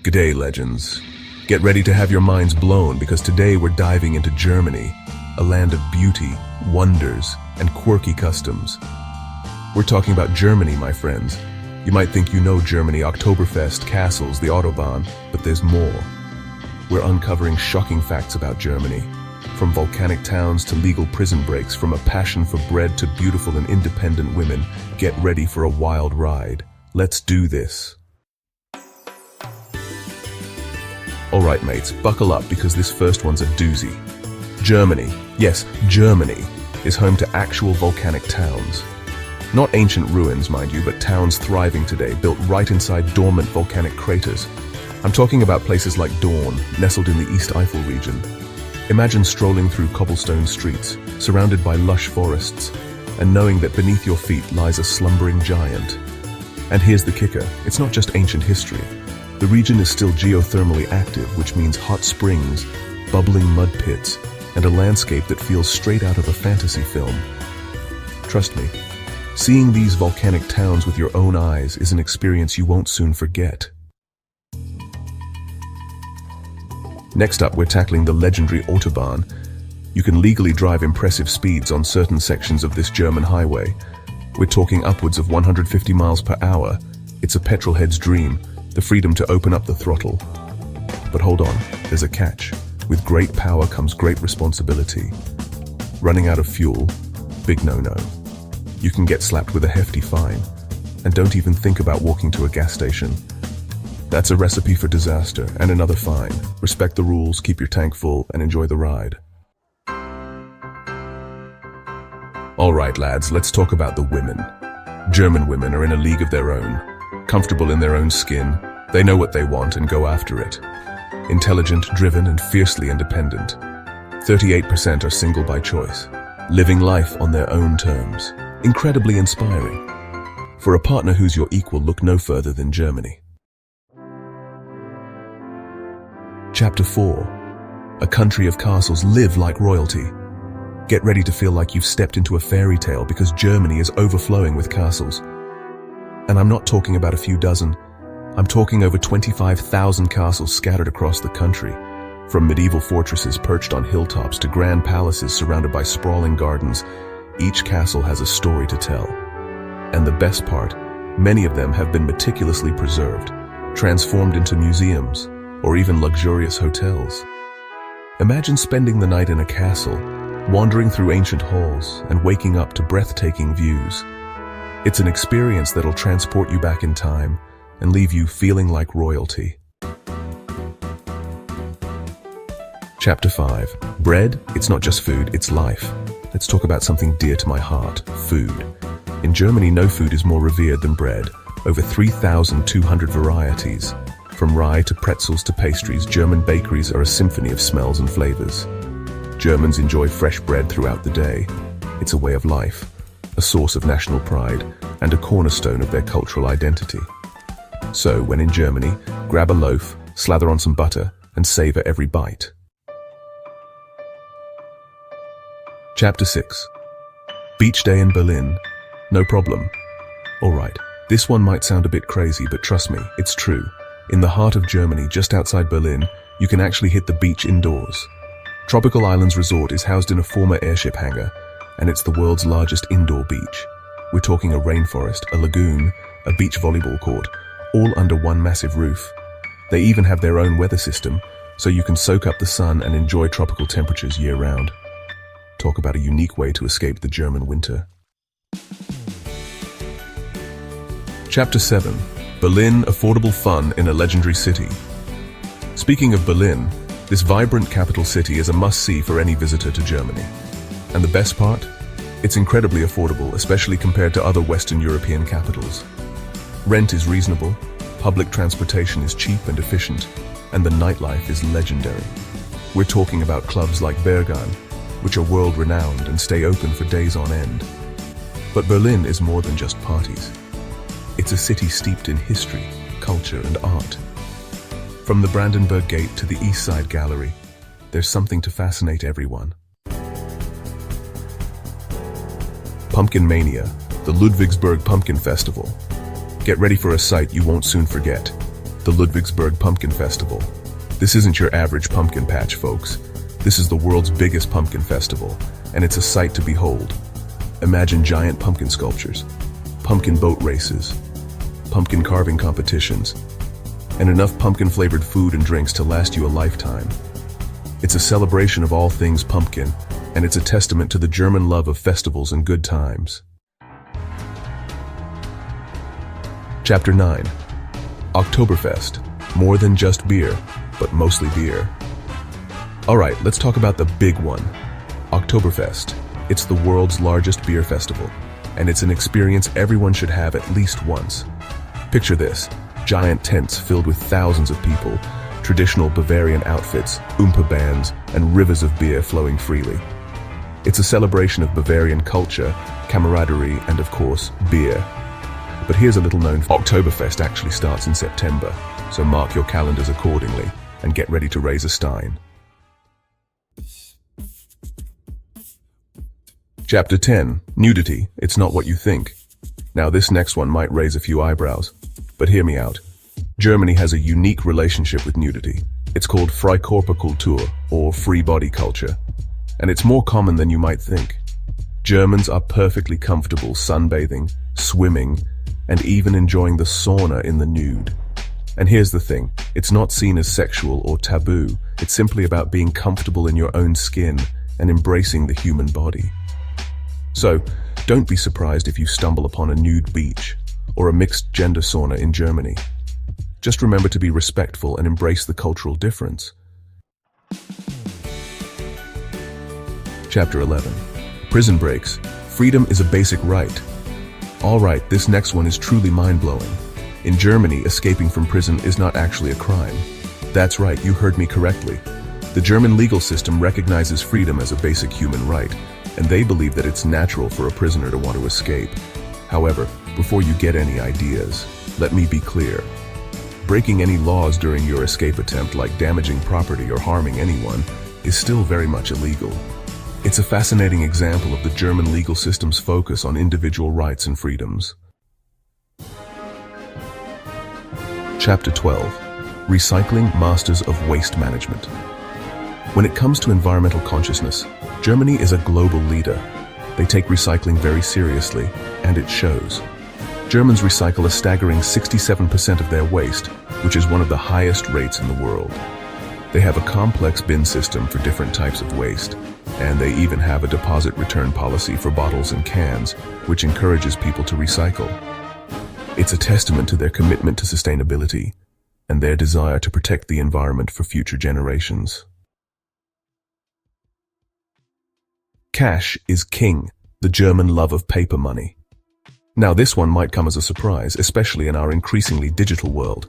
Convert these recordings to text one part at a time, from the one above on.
G'day, legends. Get ready to have your minds blown because today we're diving into Germany, a land of beauty, wonders, and quirky customs. We're talking about Germany, my friends. You might think you know Germany, Oktoberfest, castles, the Autobahn, but there's more. We're uncovering shocking facts about Germany. From volcanic towns to legal prison breaks, from a passion for bread to beautiful and independent women, get ready for a wild ride. Let's do this. Alright mates, buckle up because this first one's a doozy. Germany, yes, Germany, is home to actual volcanic towns. Not ancient ruins, mind you, but towns thriving today, built right inside dormant volcanic craters. I'm talking about places like Dorn, nestled in the East Eifel region. Imagine strolling through cobblestone streets, surrounded by lush forests, and knowing that beneath your feet lies a slumbering giant. And here's the kicker, it's not just ancient history. The region is still geothermally active, which means hot springs, bubbling mud pits, and a landscape that feels straight out of a fantasy film. Trust me, seeing these volcanic towns with your own eyes is an experience you won't soon forget. Next up, we're tackling the legendary Autobahn. You can legally drive impressive speeds on certain sections of this German highway. We're talking upwards of 150 miles per hour. It's a petrolhead's dream, the freedom to open up the throttle. But hold on, there's a catch. With great power comes great responsibility. Running out of fuel, big no-no. You can get slapped with a hefty fine. And don't even think about walking to a gas station. That's a recipe for disaster and another fine. Respect the rules, keep your tank full, and enjoy the ride. Alright lads, let's talk about the women. German women are in a league of their own. Comfortable in their own skin, they know what they want and go after it. Intelligent, driven, and fiercely independent. 38% are single by choice, living life on their own terms. Incredibly inspiring. For a partner who's your equal, look no further than Germany. Chapter 4. A country of castles, live like royalty. Get ready to feel like you've stepped into a fairy tale because Germany is overflowing with castles. And I'm not talking about a few dozen. I'm talking over 25,000 castles scattered across the country, from medieval fortresses perched on hilltops to grand palaces surrounded by sprawling gardens. Each castle has a story to tell. And the best part, many of them have been meticulously preserved, transformed into museums, or even luxurious hotels. Imagine spending the night in a castle, wandering through ancient halls, and waking up to breathtaking views. It's an experience that'll transport you back in time and leave you feeling like royalty. Chapter 5. Bread, it's not just food, it's life. Let's talk about something dear to my heart, food. In Germany, no food is more revered than bread. Over 3,200 varieties. From rye to pretzels to pastries, German bakeries are a symphony of smells and flavors. Germans enjoy fresh bread throughout the day. It's a way of life, a source of national pride, and a cornerstone of their cultural identity. So, when in Germany, grab a loaf, slather on some butter, and savor every bite. Chapter 6. Beach day in Berlin. No problem. Alright, this one might sound a bit crazy, but trust me, it's true. In the heart of Germany, just outside Berlin, you can actually hit the beach indoors. Tropical Islands Resort is housed in a former airship hangar, and it's the world's largest indoor beach. We're talking a rainforest, a lagoon, a beach volleyball court, all under one massive roof. They even have their own weather system, so you can soak up the sun and enjoy tropical temperatures year-round. Talk about a unique way to escape the German winter. Chapter 7. Berlin, affordable fun in a legendary city. Speaking of Berlin, this vibrant capital city is a must-see for any visitor to Germany. And the best part? It's incredibly affordable, especially compared to other Western European capitals. Rent is reasonable, public transportation is cheap and efficient, and the nightlife is legendary. We're talking about clubs like Berghain, which are world-renowned and stay open for days on end. But Berlin is more than just parties. It's a city steeped in history, culture, and art. From the Brandenburg Gate to the East Side Gallery, there's something to fascinate everyone. Pumpkin Mania, the Ludwigsburg Pumpkin Festival. Get ready for a sight you won't soon forget. the Ludwigsburg Pumpkin Festival. This isn't your average pumpkin patch, folks. This is the world's biggest pumpkin festival, and it's a sight to behold. Imagine giant pumpkin sculptures, pumpkin boat races, pumpkin carving competitions, and enough pumpkin-flavored food and drinks to last you a lifetime. It's a celebration of all things pumpkin, and it's a testament to the German love of festivals and good times. Chapter 9. Oktoberfest. More than just beer, but mostly beer. Alright, let's talk about the big one. Oktoberfest. It's the world's largest beer festival, and it's an experience everyone should have at least once. Picture this: giant tents filled with thousands of people, traditional Bavarian outfits, Oompa bands, and rivers of beer flowing freely. It's a celebration of Bavarian culture, camaraderie, and of course, beer. But here's a little known fact: Oktoberfest actually starts in September, so mark your calendars accordingly and get ready to raise a stein. Chapter 10. Nudity. It's not what you think. Now this next one might raise a few eyebrows, but hear me out. Germany has a unique relationship with nudity. It's called Freikörperkultur, or free body culture, and it's more common than you might think. Germans are perfectly comfortable sunbathing, swimming, and even enjoying the sauna in the nude. And here's the thing, it's not seen as sexual or taboo. It's simply about being comfortable in your own skin and embracing the human body. So, don't be surprised if you stumble upon a nude beach or a mixed-gender sauna in Germany. Just remember to be respectful and embrace the cultural difference. Chapter 11. Prison breaks. Freedom is a basic right. Alright, this next one is truly mind-blowing. In Germany, escaping from prison is not actually a crime. That's right, you heard me correctly. The German legal system recognizes freedom as a basic human right, and they believe that it's natural for a prisoner to want to escape. However, before you get any ideas, let me be clear. Breaking any laws during your escape attempt, like damaging property or harming anyone, is still very much illegal. It's a fascinating example of the German legal system's focus on individual rights and freedoms. Chapter 12. Recycling Masters of Waste Management. When it comes to environmental consciousness, Germany is a global leader. They take recycling very seriously, and it shows. Germans recycle a staggering 67% of their waste, which is one of the highest rates in the world. They have a complex bin system for different types of waste, and they even have a deposit return policy for bottles and cans, which encourages people to recycle. It's a testament to their commitment to sustainability and their desire to protect the environment for future generations. Cash is king, the German love of paper money. Now this one might come as a surprise, especially in our increasingly digital world.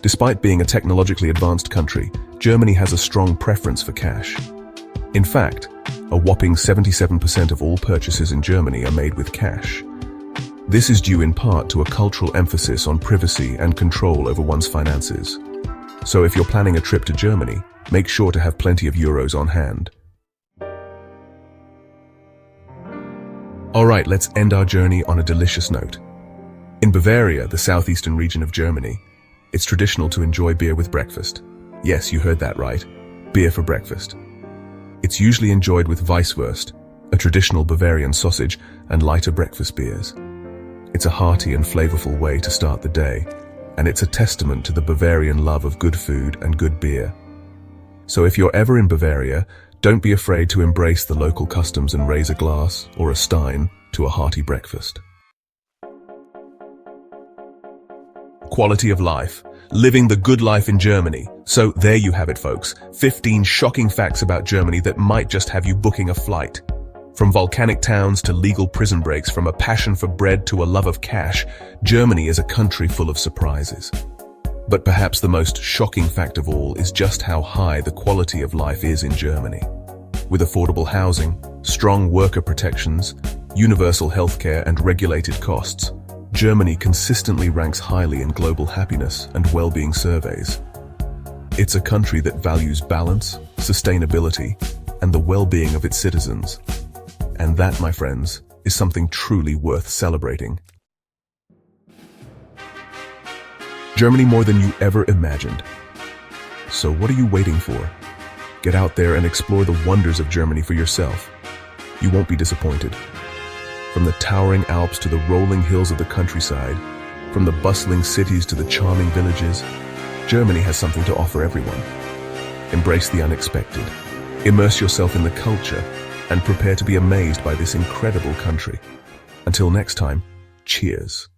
Despite being a technologically advanced country, Germany has a strong preference for cash. In fact, a whopping 77% of all purchases in Germany are made with cash. This is due in part to a cultural emphasis on privacy and control over one's finances. So if you're planning a trip to Germany, make sure to have plenty of euros on hand. Alright, let's end our journey on a delicious note. In Bavaria, the southeastern region of Germany, it's traditional to enjoy beer with breakfast. Yes, you heard that right. Beer for breakfast. It's usually enjoyed with Weisswurst, a traditional Bavarian sausage, and lighter breakfast beers. It's a hearty and flavorful way to start the day, and it's a testament to the Bavarian love of good food and good beer. So if you're ever in Bavaria, don't be afraid to embrace the local customs and raise a glass, or a stein, to a hearty breakfast. Quality of life. Living the good life in Germany. So there you have it, folks. 15 shocking facts about Germany that might just have you booking a flight. From volcanic towns to legal prison breaks, from a passion for bread to a love of cash, Germany is a country full of surprises. But perhaps the most shocking fact of all is just how high the quality of life is in Germany. With affordable housing, strong worker protections, universal healthcare, and regulated costs, Germany consistently ranks highly in global happiness and well-being surveys. It's a country that values balance, sustainability, and the well-being of its citizens. And that, my friends, is something truly worth celebrating. Germany more than you ever imagined. So what are you waiting for? Get out there and explore the wonders of Germany for yourself. You won't be disappointed. From the towering Alps to the rolling hills of the countryside, from the bustling cities to the charming villages, Germany has something to offer everyone. Embrace the unexpected. Immerse yourself in the culture and prepare to be amazed by this incredible country. Until next time, cheers.